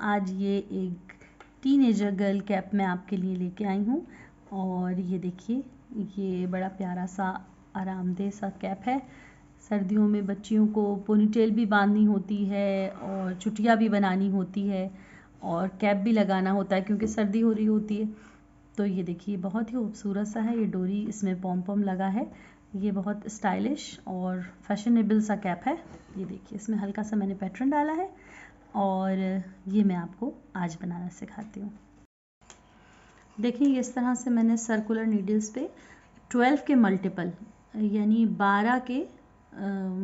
आज ये एक टीनेजर गर्ल कैप मैं आपके लिए लेके आई हूँ। और ये देखिए, ये बड़ा प्यारा सा आरामदेह सा कैप है। सर्दियों में बच्चियों को पोनीटेल भी बांधनी होती है और चुटिया भी बनानी होती है और कैप भी लगाना होता है क्योंकि सर्दी हो रही होती है। तो ये देखिए, बहुत ही खूबसूरत सा है। ये डोरी इसमें पॉम पॉम लगा है। ये बहुत स्टाइलिश और फैशनेबल सा कैप है। ये देखिए, इसमें हल्का सा मैंने पैटर्न डाला है और ये मैं आपको आज बनाना सिखाती हूँ। देखिए, इस तरह से मैंने सर्कुलर नीडल्स पे 12 के मल्टीपल यानी 12 के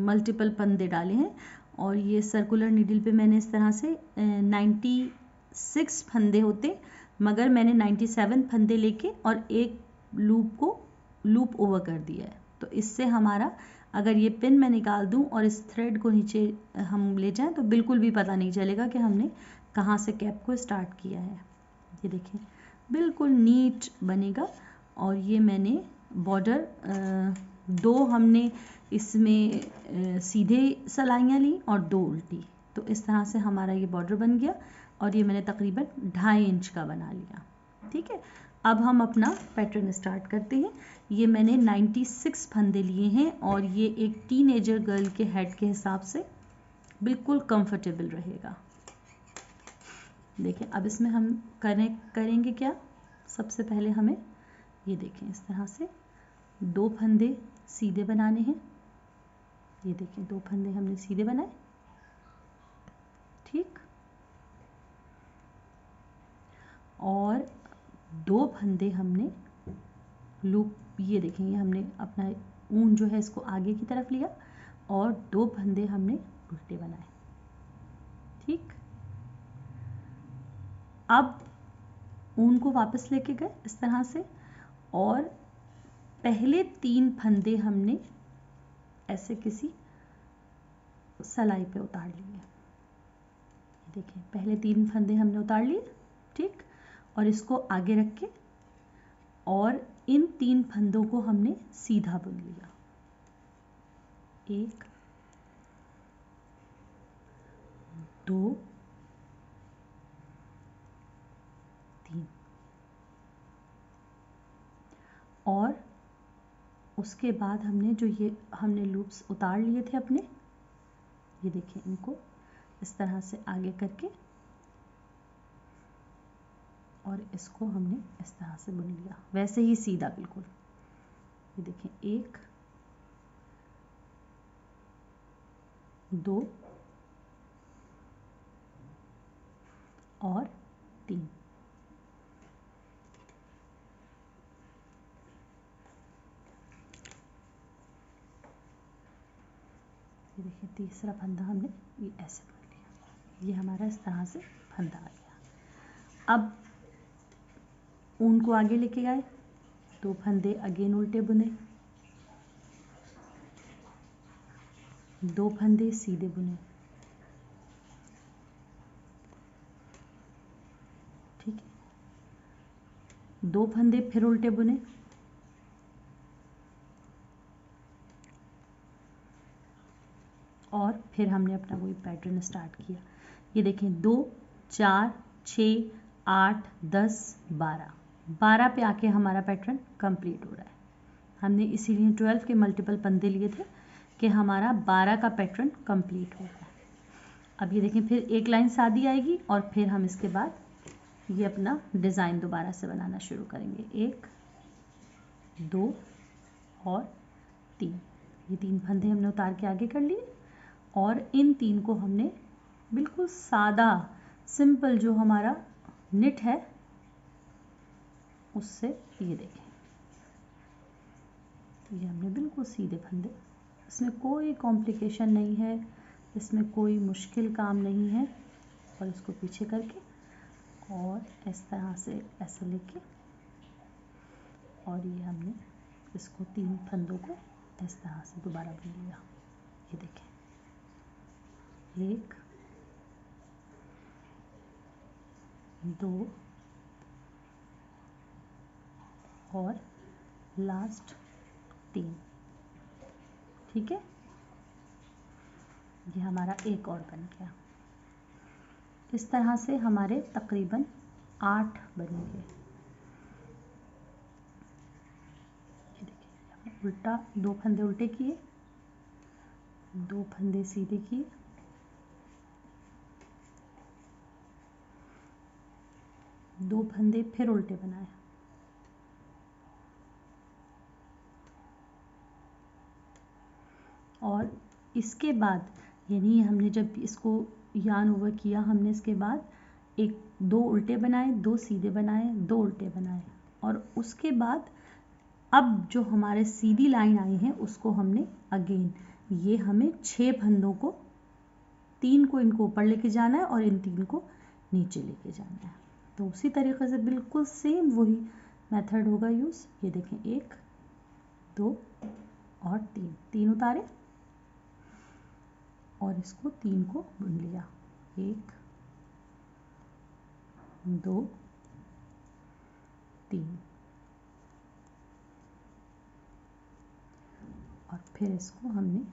मल्टीपल फंदे डाले हैं। और ये सर्कुलर नीडल पे मैंने इस तरह से 96 फंदे होते, मगर मैंने 97 फंदे लेके और एक लूप को लूप ओवर कर दिया है। तो इससे हमारा, अगर ये पिन मैं निकाल दूं और इस थ्रेड को नीचे हम ले जाएं तो बिल्कुल भी पता नहीं चलेगा कि हमने कहाँ से कैप को स्टार्ट किया है। ये देखें, बिल्कुल नीट बनेगा। और ये मैंने बॉर्डर दो हमने इसमें सीधे सलाइयाँ ली और 2 उल्टी। तो इस तरह से हमारा ये बॉर्डर बन गया और ये मैंने तकरीबन 2.5 इंच का बना लिया। ठीक है, अब हम अपना पैटर्न स्टार्ट करते हैं। ये मैंने 96 फंदे लिए हैं और ये एक टीनेजर गर्ल के हेड के हिसाब से बिल्कुल कंफर्टेबल रहेगा। देखिए, अब इसमें हम करेंगे क्या। सबसे पहले हमें ये देखें, इस तरह से 2 फंदे सीधे बनाने हैं। ये देखें, 2 फंदे हमने सीधे बनाए। ठीक, और 2 फंदे हमने लूप, ये देखें, ये हमने अपना ऊन जो है इसको आगे की तरफ लिया और 2 फंदे हमने उल्टे बनाए। ठीक, अब ऊन को वापस लेके गए इस तरह से और पहले 3 फंदे हमने ऐसे किसी सलाई पे उतार लिए। देखिए, पहले 3 फंदे हमने उतार लिए। ठीक, और इसको आगे रख के और इन 3 फंदों को हमने सीधा बुन लिया। 1 2 3। और उसके बाद हमने जो ये हमने लूप्स उतार लिए थे अपने, ये देखिए, इनको इस तरह से आगे करके और इसको हमने इस तरह से बुन लिया, वैसे ही सीधा बिल्कुल। ये देखिए, 1 2 और 3। ये देखिए, तीसरा फंदा हमने ये ऐसे बुन लिया। ये हमारा इस तरह से फंदा आ गया। अब ऊन को आगे लेके आए, 2 फंदे अगेन उल्टे बुने, 2 फंदे सीधे बुने। ठीक है, 2 फंदे फिर उल्टे बुने, और फिर हमने अपना वही पैटर्न स्टार्ट किया। ये देखें, 2 4 6 8 10 12 पे आके हमारा पैटर्न कंप्लीट हो रहा है। हमने इसीलिए 12 के मल्टीपल फंदे लिए थे कि हमारा 12 का पैटर्न कंप्लीट हो गया। अब ये देखें, फिर एक लाइन सादी आएगी और फिर हम इसके बाद ये अपना डिज़ाइन दोबारा से बनाना शुरू करेंगे। 1 2 और 3। ये 3 फंदे हमने उतार के आगे कर लिए और इन 3 को हमने बिल्कुल सादा सिंपल जो हमारा निट है उससे, ये देखें, ये हमने बिल्कुल सीधे फंदे, इसमें कोई कॉम्प्लिकेशन नहीं है, इसमें कोई मुश्किल काम नहीं है। और इसको पीछे करके और इस तरह से ऐसे लेके और ये हमने इसको 3 फंदों को इस तरह से दोबारा बुन लिया। ये देखें, 1 2 और लास्ट 3। ठीक है, ये हमारा एक और बन गया। इस तरह से हमारे तकरीबन 8 बनेंगे। ये देखिए, उल्टा 2 फंदे उल्टे किए, 2 फंदे सीधे किए, दो फंदे फिर उल्टे बनाए, और इसके बाद यानी हमने जब इसको यार्न ओवर किया, हमने इसके बाद 2 उल्टे बनाए, 2 सीधे बनाए, 2 उल्टे बनाए, और उसके बाद अब जो हमारे सीधी लाइन आई है उसको हमने अगेन, ये हमें 6 फंदों को, 3 को इनको ऊपर लेके जाना है और इन 3 को नीचे लेके जाना है। तो उसी तरीके से बिल्कुल सेम वही मेथड होगा यूज़। ये देखें, 1 2 और 3 उतारे और इसको 3 को बुन लिया, 1 2 3, और फिर इसको हमने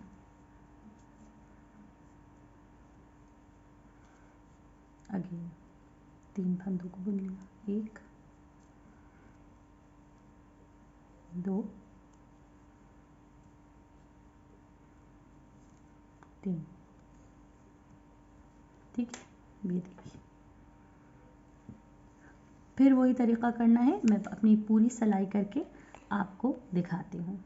अगेन 3 फंदों को बुन लिया, 1 2 3। ठीक है, ये देखिए, फिर वही तरीका करना है। मैं अपनी पूरी सिलाई करके आपको दिखाती हूँ।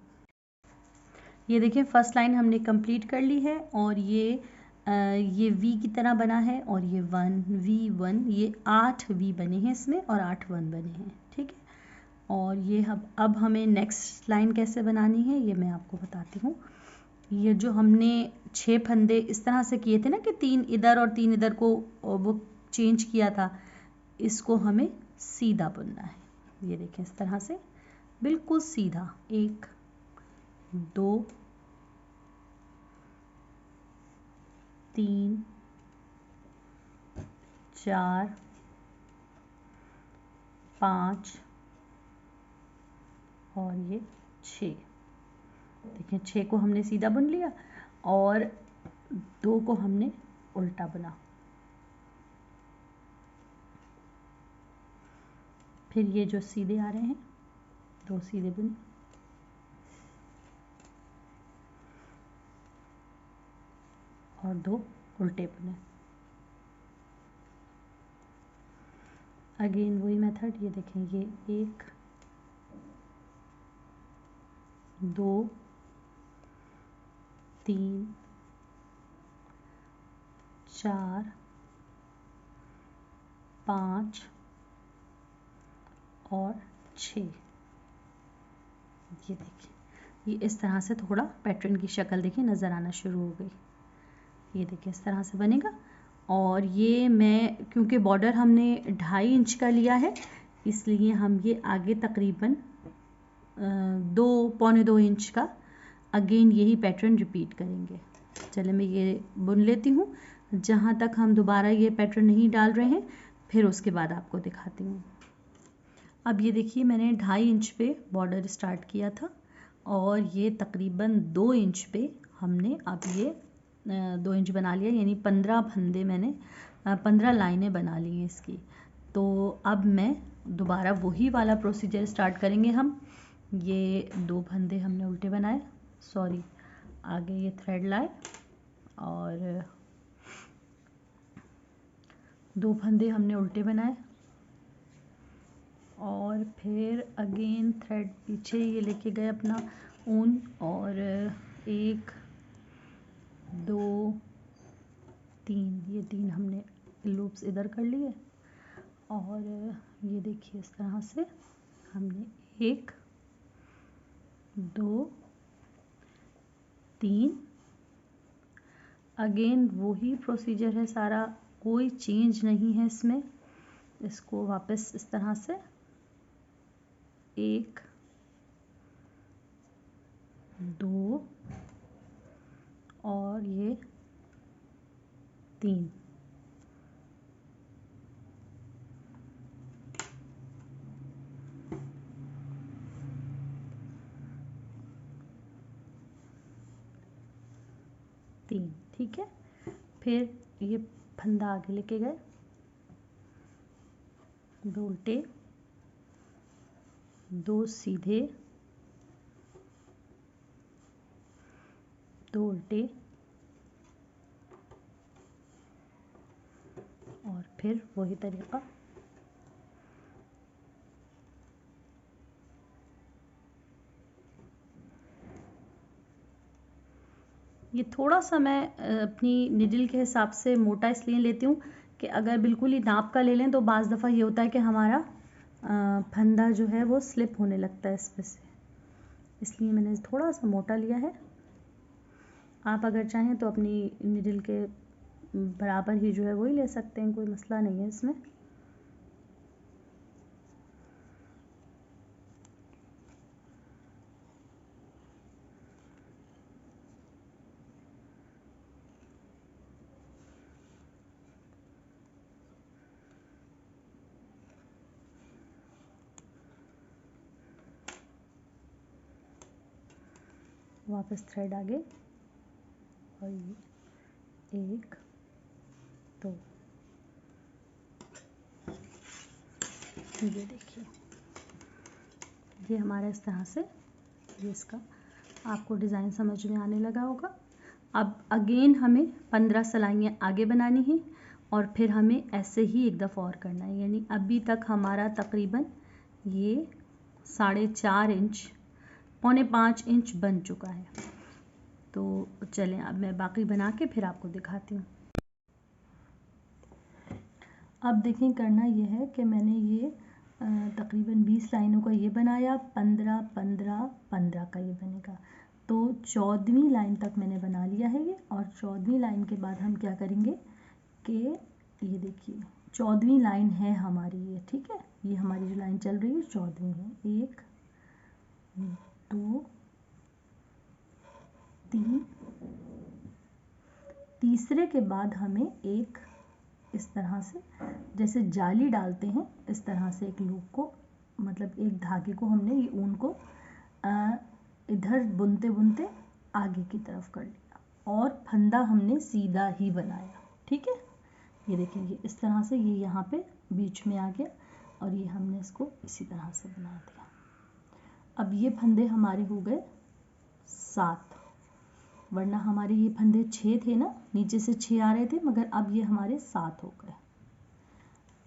ये देखिए, फर्स्ट लाइन हमने कंप्लीट कर ली है, और ये वी की तरह बना है, और ये 1 V1, ये 8 वी बने हैं इसमें, और 8 1 बने हैं। ठीक है, और ये अब हमें नेक्स्ट लाइन कैसे बनानी है ये मैं आपको बताती हूँ। ये जो हमने 6 फंदे इस तरह से किए थे ना, कि 3 इधर और 3 इधर को वो चेंज किया था, इसको हमें सीधा बुनना है। ये देखें, इस तरह से बिल्कुल सीधा, 1 2 3 4 5 और ये 6। देखिए, 6 को हमने सीधा बुन लिया और 2 को हमने उल्टा बुना। फिर ये जो सीधे आ रहे हैं, 2 सीधे बुने, और 2 उल्टे बुने। अगेन वही मेथड। ये देखें, ये 1 2 3 4 5 और 6। ये देखिए, ये इस तरह से थोड़ा पैटर्न की शक्ल देखिए नज़र आना शुरू हो गई। ये देखिए, इस तरह से बनेगा। और ये मैं, क्योंकि बॉर्डर हमने 2.5 इंच का लिया है, इसलिए हम ये आगे तकरीबन 2 इंच का अगेन यही पैटर्न रिपीट करेंगे। चले, मैं ये बुन लेती हूँ, जहाँ तक हम दोबारा ये पैटर्न नहीं डाल रहे हैं, फिर उसके बाद आपको दिखाती हूँ। अब ये देखिए, मैंने 2.5 इंच पे बॉर्डर स्टार्ट किया था, और ये तकरीबन 2 इंच पे हमने अब ये 2 इंच बना लिया, यानी 15 फंदे मैंने 15 लाइनें बना ली हैं इसकी। तो अब मैं दोबारा वही वाला प्रोसीजर स्टार्ट करेंगे हम। ये 2 फंदे हमने उल्टे बनाए, सॉरी, आगे ये थ्रेड लाए, और 2 फंदे हमने उल्टे बनाए, और फिर अगेन थ्रेड पीछे ये लेके गए अपना ऊन, और 1 2 3, ये 3 हमने लूप्स इधर कर लिए, और ये देखिए, इस तरह से हमने 1 2 3, अगेन वही प्रोसीजर है सारा, कोई चेंज नहीं है इसमें। इसको वापस इस तरह से 1 2 और ये 3। ठीक है, फिर ये फंदा आगे लेके गए, 2 उल्टे, 2 सीधे, 2 उल्टे और फिर वही तरीका। ये थोड़ा सा मैं अपनी निडल के हिसाब से मोटा इसलिए लेती हूँ कि अगर बिल्कुल ही नाप का ले लें तो बाज़ दफ़ा ये होता है कि हमारा फंदा जो है वो स्लिप होने लगता है इसमें से, इसलिए मैंने थोड़ा सा मोटा लिया है। आप अगर चाहें तो अपनी निडल के बराबर ही जो है वही ले सकते हैं, कोई मसला नहीं है इसमें। वापस थ्रेड आगे और ये 1 2, ये देखिए ये हमारा इस तरह से ये इसका आपको डिज़ाइन समझ में आने लगा होगा। अब अगेन हमें 15 सिलाइयाँ आगे बनानी है और फिर हमें ऐसे ही एक दफ़ा और करना है, यानी अभी तक हमारा तकरीबन ये 4.5 इंच 4.25 इंच बन चुका है। तो चलें अब मैं बाकी बना के फिर आपको दिखाती हूँ। अब देखें करना ये है कि मैंने ये तकरीबन 20 लाइनों का ये बनाया, 15 15 15 का ये बनेगा। तो 14वीं लाइन तक मैंने बना लिया है ये, और 14वीं लाइन के बाद हम क्या करेंगे कि ये देखिए 14वीं लाइन है हमारी ये, ठीक है, ये हमारी जो लाइन चल रही है 14वीं है। 1 2 3, तीसरे के बाद हमें एक इस तरह से जैसे जाली डालते हैं इस तरह से एक लूप को, मतलब एक धागे को हमने ये ऊन को इधर बुनते बुनते आगे की तरफ कर लिया और फंदा हमने सीधा ही बनाया, ठीक है। ये देखिए ये इस तरह से ये यहाँ पे बीच में आ गया और ये हमने इसको इसी तरह से बना दिया। अब ये फंदे हमारे हो गए 7, वरना हमारे ये फंदे 6 थे ना, नीचे से 6 आ रहे थे, मगर अब ये हमारे 7 हो गए।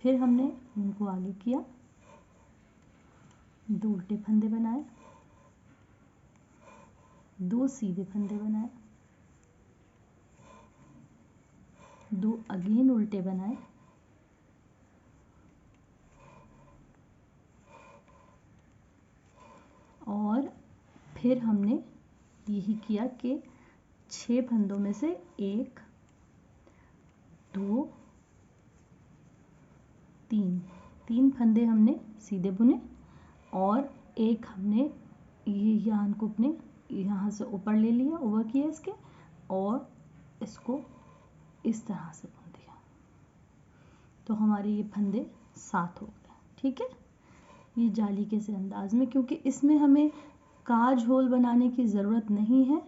फिर हमने इनको आगे किया, 2 उल्टे फंदे बनाए, 2 सीधे फंदे बनाए, 2 अगेन उल्टे बनाए, और फिर हमने यही किया कि 6 फंदों में से 1 2 3 फंदे हमने सीधे बुने और एक हमने ये यान को अपने यहाँ से ऊपर ले लिया, ओवर किया इसके, और इसको इस तरह से बुन दिया। तो हमारे ये फंदे 7 हो गए, ठीक है। ये जाली के से अंदाज में, क्योंकि इसमें हमें काज होल बनाने की ज़रूरत नहीं है,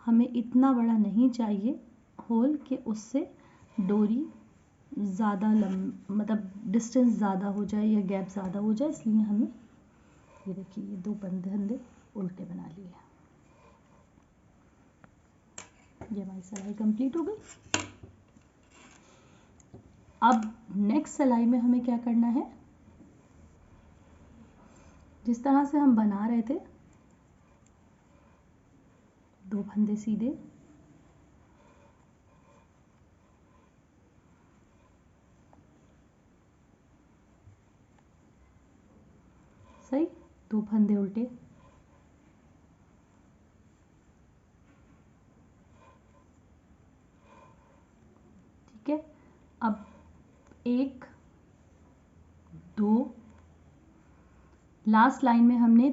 हमें इतना बड़ा नहीं चाहिए होल कि उससे डोरी ज़्यादा मतलब डिस्टेंस ज़्यादा हो जाए या गैप ज़्यादा हो जाए, इसलिए हमें ये देखिए ये 2 फंदे उल्टे बना लिए। ये हमारी सिलाई कंप्लीट हो गई। अब नेक्स्ट सिलाई में हमें क्या करना है, जिस तरह से हम बना रहे थे 2 फंदे सीधे, सही, 2 फंदे उल्टे, ठीक है। अब 1 2, लास्ट लाइन में हमने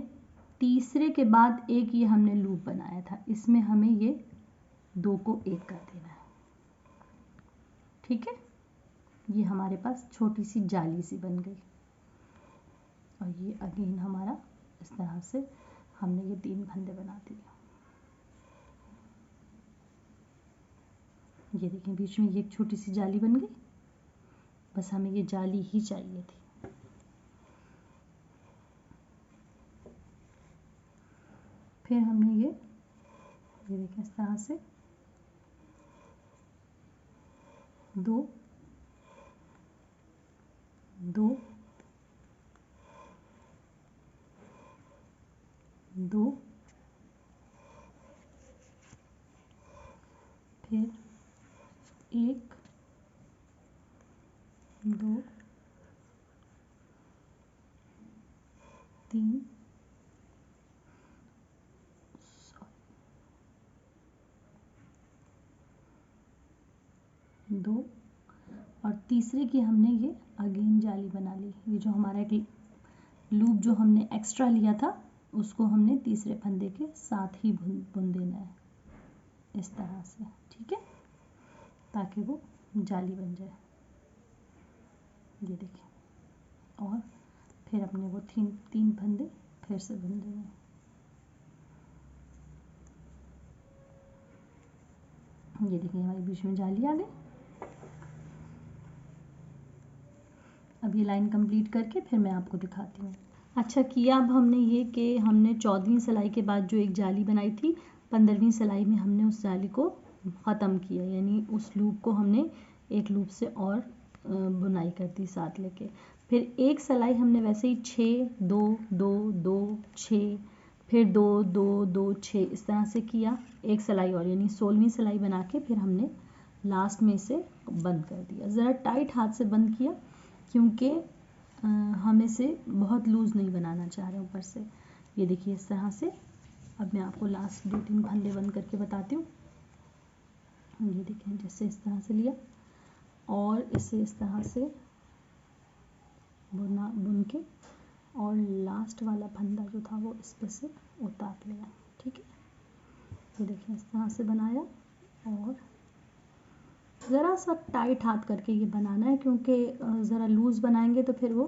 तीसरे के बाद एक ये हमने लूप बनाया था, इसमें हमें ये 2 को 1 कर देना है, ठीक है। ये हमारे पास छोटी सी जाली सी बन गई और ये अगेन हमारा इस तरह से हमने ये 3 फंदे बना दिए। ये देखिए बीच में ये एक छोटी सी जाली बन गई, बस हमें ये जाली ही चाहिए थी। फिर हमने ये देखें इस तरह से 2 2 2 फिर 1 2 3 2 और तीसरे की हमने ये अगेन जाली बना ली। ये जो हमारा एक लूप जो हमने एक्स्ट्रा लिया था उसको हमने तीसरे फंदे के साथ ही बुन देना है इस तरह से, ठीक है, ताकि वो जाली बन जाए। ये देखिए, और फिर अपने वो तीन फंदे फिर से बुन देंगे। ये देखिए हमारे बीच में जाली आ गई। अब ये लाइन कंप्लीट करके फिर मैं आपको दिखाती हूँ। अच्छा किया अब हमने ये कि हमने 14वीं सिलाई के बाद जो एक जाली बनाई थी 15वीं सिलाई में हमने उस जाली को ख़त्म किया, यानी उस लूप को हमने एक लूप से और बुनाई कर दी साथ लेके। फिर एक सिलाई हमने वैसे ही 6 2 2 2 6 फिर 2 2 2 6 इस तरह से किया एक सिलाई और, यानी 16वीं सिलाई बना के फिर हमने लास्ट में इसे बंद कर दिया। ज़रा टाइट हाथ से बंद किया क्योंकि हम इसे बहुत लूज़ नहीं बनाना चाह रहे ऊपर से। ये देखिए इस तरह से। अब मैं आपको लास्ट 2-3 फंदे बंद करके बताती हूँ। ये देखिए जैसे इस तरह से लिया और इसे इस तरह से बुन के और लास्ट वाला फंदा जो था वो इस पर से उतार लिया, ठीक है। ये देखिए इस तरह से बनाया और ज़रा सा टाइट हाथ करके ये बनाना है क्योंकि ज़रा लूज़ बनाएंगे तो फिर वो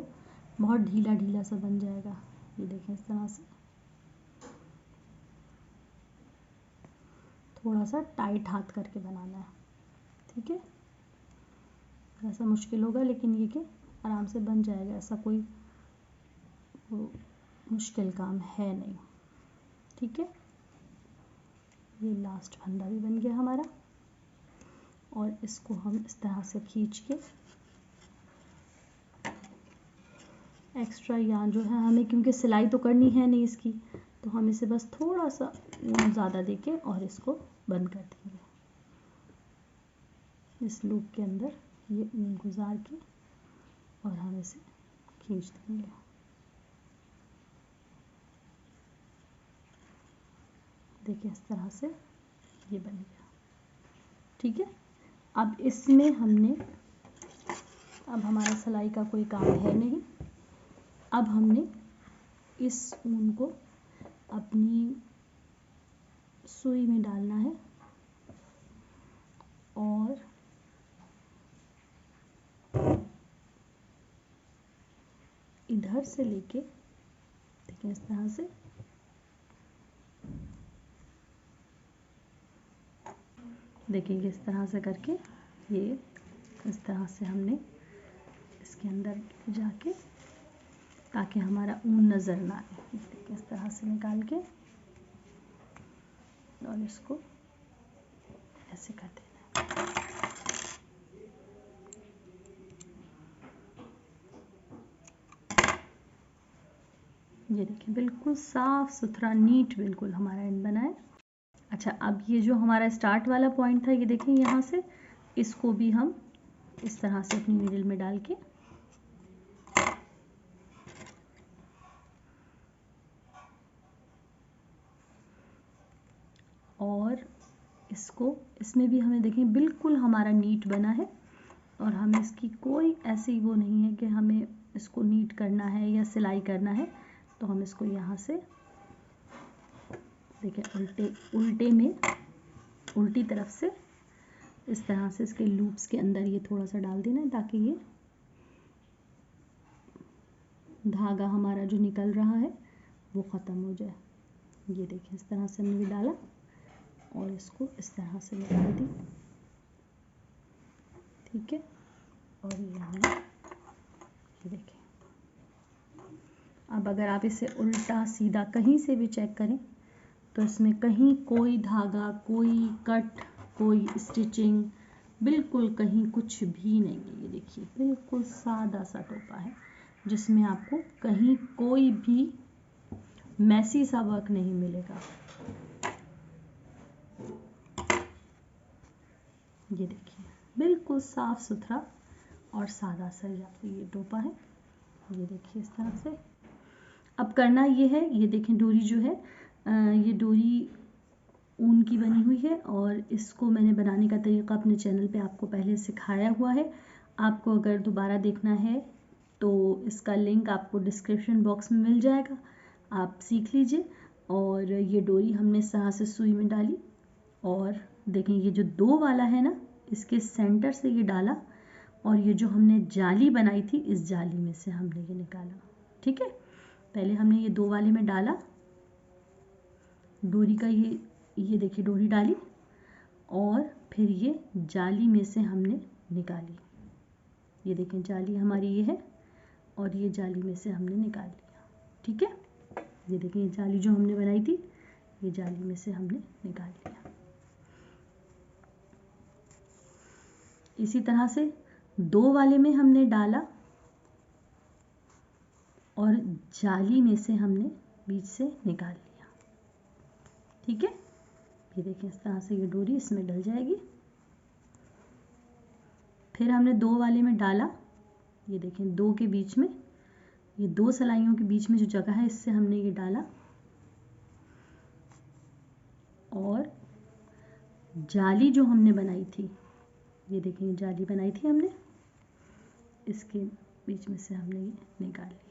बहुत ढीला ढीला सा बन जाएगा। ये देखें इस तरह से थोड़ा सा टाइट हाथ करके बनाना है, ठीक है। थोड़ा सा मुश्किल होगा लेकिन ये कि आराम से बन जाएगा, ऐसा कोई मुश्किल काम है नहीं, ठीक है। ये लास्ट फंदा भी बन गया हमारा और इसको हम इस तरह से खींच के एक्स्ट्रा यहाँ जो है हमें, क्योंकि सिलाई तो करनी है नहीं इसकी, तो हम इसे बस थोड़ा सा ज़्यादा देके और इसको बंद कर देंगे इस लूप के अंदर, ये गुजार के और हम इसे खींच देंगे। देखिए इस तरह से ये बन गया, ठीक है। अब इसमें हमने, अब हमारा सिलाई का कोई काम है नहीं, अब हमने इस ऊन को अपनी सुई में डालना है और इधर से लेके देखिए इस तरह से देखिए इस तरह से करके ये इस तरह से हमने इसके अंदर जाके ताकि हमारा ऊन नज़र ना आए, देखिए इस तरह से निकाल के और इसको ऐसे कर देना। ये देखिए बिल्कुल साफ सुथरा नीट बिल्कुल हमारा एंड बना है। अच्छा अब ये जो हमारा स्टार्ट वाला पॉइंट था, ये देखिए यहाँ से इसको भी हम इस तरह से अपनी नीडल में डाल के और इसको, इसमें भी हमें देखें बिल्कुल हमारा नीट बना है और हमें इसकी कोई ऐसी वो नहीं है कि हमें इसको नीट करना है या सिलाई करना है। तो हम इसको यहाँ से देखिए उल्टे में उल्टी तरफ से इस तरह से इसके लूप्स के अंदर ये थोड़ा सा डाल देना है ताकि ये धागा हमारा जो निकल रहा है वो ख़त्म हो जाए। ये देखिए इस तरह से हमने डाला और इसको इस तरह से निकाल दी, ठीक है। और ये हमने ये देखिए, अब अगर आप इसे उल्टा सीधा कहीं से भी चेक करें तो इसमें कहीं कोई धागा, कोई कट, कोई स्टिचिंग, बिल्कुल कहीं कुछ भी नहीं है। ये देखिए बिल्कुल सादा सा टोपा है जिसमें आपको कहीं कोई भी मैसी सा वर्क नहीं मिलेगा। ये देखिए बिल्कुल साफ सुथरा और सादा सा ये टोपा है। ये देखिए इस तरह से। अब करना ये है, ये देखें डोरी जो है ये डोरी ऊन की बनी हुई है और इसको मैंने बनाने का तरीका अपने चैनल पे आपको पहले सिखाया हुआ है। आपको अगर दोबारा देखना है तो इसका लिंक आपको डिस्क्रिप्शन बॉक्स में मिल जाएगा, आप सीख लीजिए। और ये डोरी हमने इस तरह से सुई में डाली और देखें ये जो 2 वाला है ना, इसके सेंटर से ये डाला और ये जो हमने जाली बनाई थी इस जाली में से हमने ये निकाला। ठीक है, पहले हमने ये 2 वाले में डाला, डोरी का ये देखिए डोरी डाली और फिर ये जाली में से हमने निकाली। ये देखें जाली हमारी ये है और ये जाली में से हमने निकाल लिया। ठीक है, ये देखें ये जाली जो हमने बनाई थी ये जाली में से हमने निकाल लिया। इसी तरह से 2 वाले में हमने डाला और जाली में से हमने बीच से निकाल लिया। ठीक है, ये देखें इस तरह से ये डोरी इसमें डल जाएगी। फिर हमने 2 वाले में डाला, ये देखें 2 के बीच में, ये 2 सलाइयों के बीच में जो जगह है इससे हमने ये डाला और जाली जो हमने बनाई थी, ये देखें जाली बनाई थी हमने, इसके बीच में से हमने ये निकाल लिया।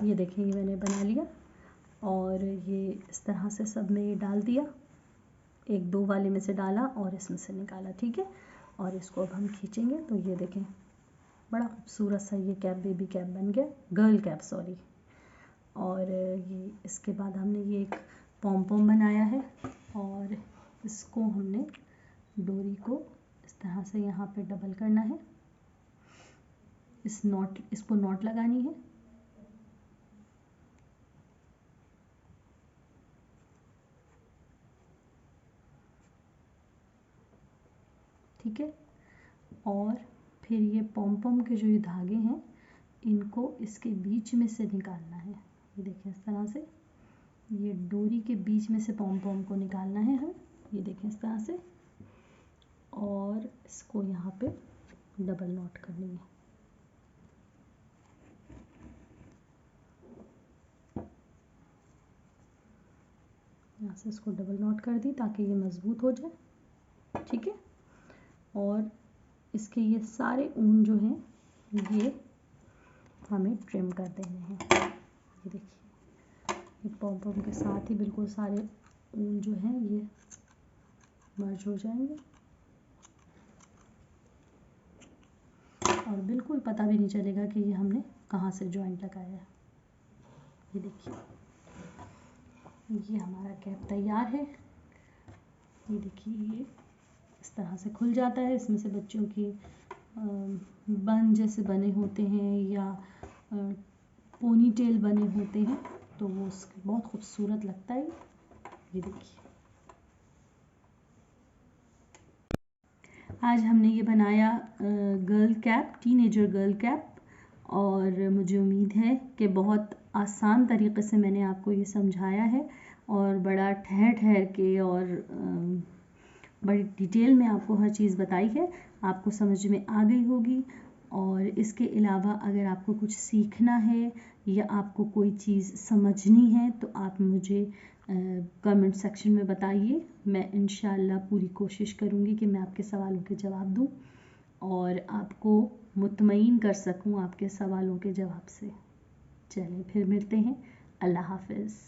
ये देखिए ये मैंने बना लिया और ये इस तरह से सब में ये डाल दिया, 1-2 वाले में से डाला और इसमें से निकाला। ठीक है, और इसको अब हम खींचेंगे तो ये देखें बड़ा खूबसूरत सा ये कैप, बेबी कैप बन गया, गर्ल कैप सॉरी। और ये इसके बाद हमने ये एक पॉम पॉम बनाया है और इसको हमने डोरी को इस तरह से यहाँ पे डबल करना है, इसको नॉट लगानी है। ठीक है, और फिर ये पॉम पॉम के जो ये धागे हैं इनको इसके बीच में से निकालना है। ये देखिए इस तरह से ये डोरी के बीच में से पॉम पॉम को निकालना है हमें। ये देखें इस तरह से और इसको यहाँ पे डबल नॉट करनी है। यहाँ से इसको डबल नॉट कर दी ताकि ये मज़बूत हो जाए। ठीक है, और इसके ये सारे ऊन जो हैं ये हमें ट्रिम कर देने हैं। ये देखिए ये पॉम पॉम के साथ ही बिल्कुल सारे ऊन जो हैं ये मर्ज हो जाएंगे और बिल्कुल पता भी नहीं चलेगा कि ये हमने कहाँ से जॉइंट लगाया है। ये देखिए ये हमारा कैप तैयार है। ये देखिए ये इस तरह से खुल जाता है, इसमें से बच्चों की बन जैसे बने होते हैं या पोनी टेल बने होते हैं तो वो उसके बहुत खूबसूरत लगता है। ये देखिए आज हमने ये बनाया girl cap, teenager girl cap, और मुझे उम्मीद है कि बहुत आसान तरीक़े से मैंने आपको ये समझाया है और बड़ा ठहर ठहर के और बड़ी डिटेल में आपको हर चीज़ बताई है, आपको समझ में आ गई होगी। और इसके अलावा अगर आपको कुछ सीखना है या आपको कोई चीज़ समझनी है तो आप मुझे कमेंट सेक्शन में बताइए। मैं इंशाल्लाह पूरी कोशिश करूँगी कि मैं आपके सवालों के जवाब दूँ और आपको मुतमईन कर सकूँ आपके सवालों के जवाब से। चलिए फिर मिलते हैं। अल्लाह हाफ़िज़।